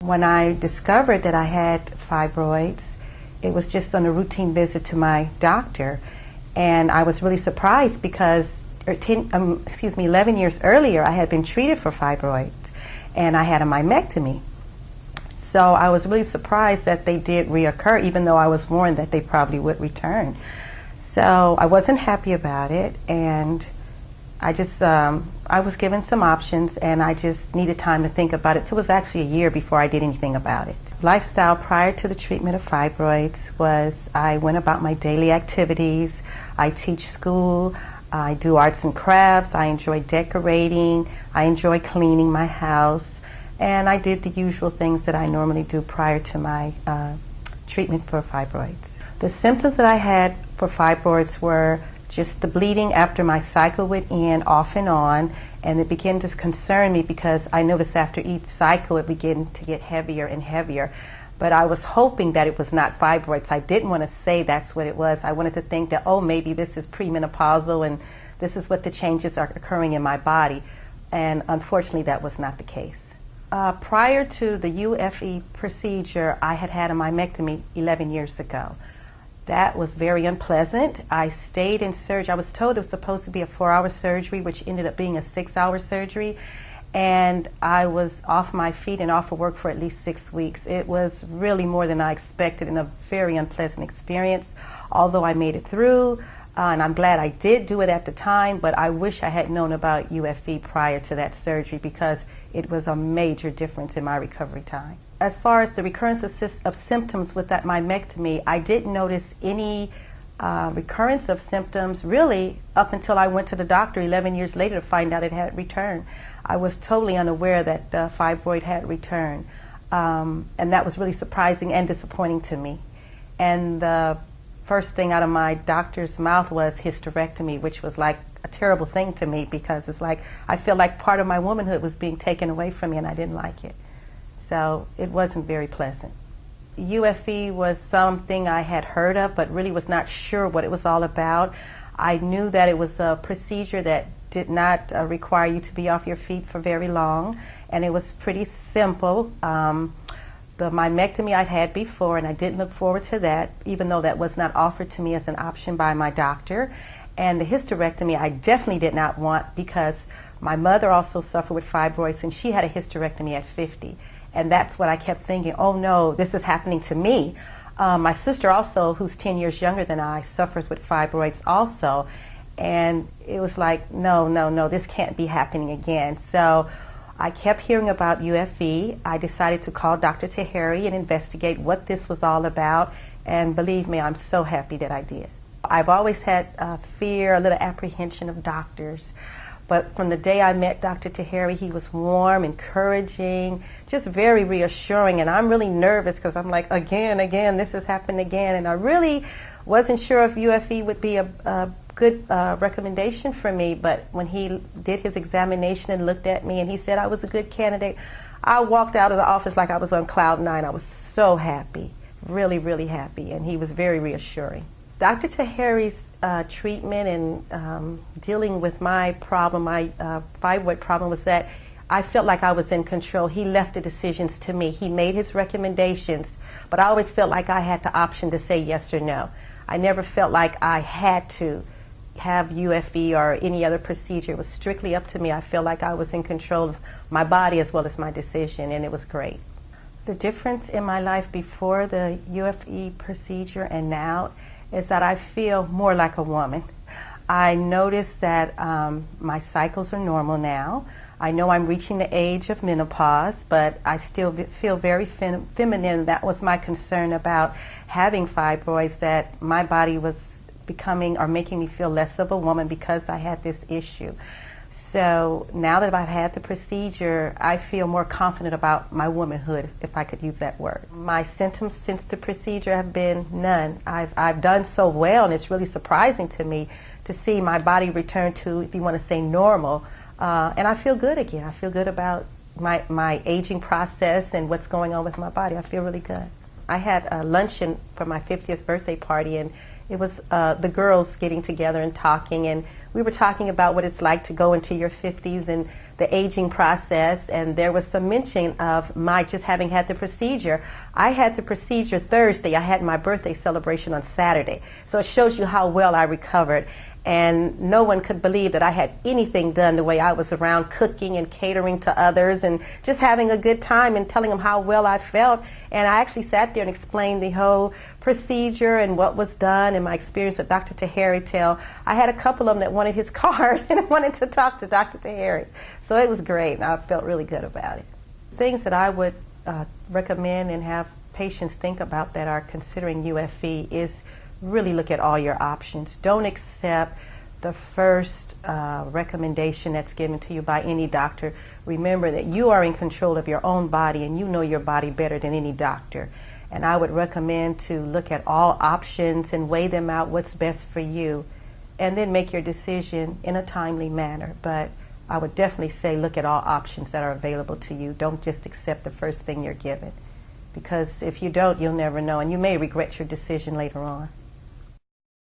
When I discovered that I had fibroids, it was just on a routine visit to my doctor, and I was really surprised because 11 years earlier I had been treated for fibroids and I had a myomectomy. So I was really surprised that they did reoccur, even though I was warned that they probably would return. So I wasn't happy about it, and I was given some options, and I just needed time to think about it. So it was actually a year before I did anything about it. Lifestyle prior to the treatment of fibroids was I went about my daily activities. I teach school, I do arts and crafts, I enjoy decorating, I enjoy cleaning my house, and I did the usual things that I normally do prior to my treatment for fibroids. The symptoms that I had for fibroids were just the bleeding after my cycle went in, off and on, and it began to concern me because I noticed after each cycle it began to get heavier and heavier. But I was hoping that it was not fibroids. I didn't want to say that's what it was. I wanted to think that, oh, maybe this is premenopausal and this is what the changes are occurring in my body. And unfortunately, that was not the case. Prior to the UFE procedure, I had a myomectomy 11 years ago. That was very unpleasant. I stayed in surgery. I was told it was supposed to be a 4-hour surgery, which ended up being a 6-hour surgery. And I was off my feet and off of work for at least 6 weeks. It was really more than I expected and a very unpleasant experience, although I made it through. And I'm glad I did do it at the time, but I wish I had known about UFE prior to that surgery because it was a major difference in my recovery time. As far as the recurrence of symptoms with that myomectomy, I didn't notice any recurrence of symptoms really up until I went to the doctor 11 years later to find out it had returned. I was totally unaware that the fibroid had returned, and that was really surprising and disappointing to me. And the first thing out of my doctor's mouth was hysterectomy, which was like a terrible thing to me because it's like I feel like part of my womanhood was being taken away from me and I didn't like it. So it wasn't very pleasant. UFE was something I had heard of but really was not sure what it was all about. I knew that it was a procedure that did not require you to be off your feet for very long, and it was pretty simple. The myomectomy I'd had before, and I didn't look forward to that, even though that was not offered to me as an option by my doctor. And the hysterectomy I definitely did not want because my mother also suffered with fibroids, and she had a hysterectomy at 50. And that's what I kept thinking, oh no, this is happening to me. My sister also, who's 10 years younger than I, suffers with fibroids also. And it was like, no, this can't be happening again. So I kept hearing about UFE. I decided to call Dr. Taheri and investigate what this was all about. And believe me, I'm so happy that I did. I've always had fear, a little apprehension of doctors. But from the day I met Dr. Taheri, he was warm, encouraging, just very reassuring. And I'm really nervous because I'm like, again, this has happened again. And I really wasn't sure if UFE would be a good recommendation for me. But when he did his examination and looked at me and he said I was a good candidate, I walked out of the office like I was on cloud 9. I was so happy, really, really happy. And he was very reassuring. Dr. Taheri's treatment and dealing with my problem, my fibroid problem, was that I felt like I was in control. He left the decisions to me. He made his recommendations, but I always felt like I had the option to say yes or no. I never felt like I had to have UFE or any other procedure. It was strictly up to me. I feel like I was in control of my body as well as my decision, and it was great. The difference in my life before the UFE procedure and now is that I feel more like a woman. I notice that my cycles are normal now. I know I'm reaching the age of menopause, but I still feel very feminine. That was my concern about having fibroids, that my body was becoming or making me feel less of a woman because I had this issue. So now that I've had the procedure, I feel more confident about my womanhood, if I could use that word. My symptoms since the procedure have been none. I've done so well, and it's really surprising to me to see my body return to, if you want to say, normal. And I feel good again. I feel good about my aging process and what's going on with my body. I feel really good. I had a luncheon for my 50th birthday party, and It was the girls getting together and talking, and we were talking about what it's like to go into your 50s and the aging process, and there was some mention of my just having had the procedure. I had the procedure Thursday. I had my birthday celebration on Saturday. So it shows you how well I recovered. And no one could believe that I had anything done the way I was around cooking and catering to others and just having a good time and telling them how well I felt. And I actually sat there and explained the whole procedure and what was done and my experience with Dr. Taheri till I had a couple of them that wanted his card and wanted to talk to Dr. Taheri. So it was great, and I felt really good about it. Things that I would recommend and have patients think about that are considering UFE is really look at all your options. Don't accept the first recommendation that's given to you by any doctor. Remember that you are in control of your own body, and you know your body better than any doctor. And I would recommend to look at all options and weigh them out, what's best for you, and then make your decision in a timely manner. But I would definitely say look at all options that are available to you. Don't just accept the first thing you're given, because if you don't, you'll never know, and you may regret your decision later on.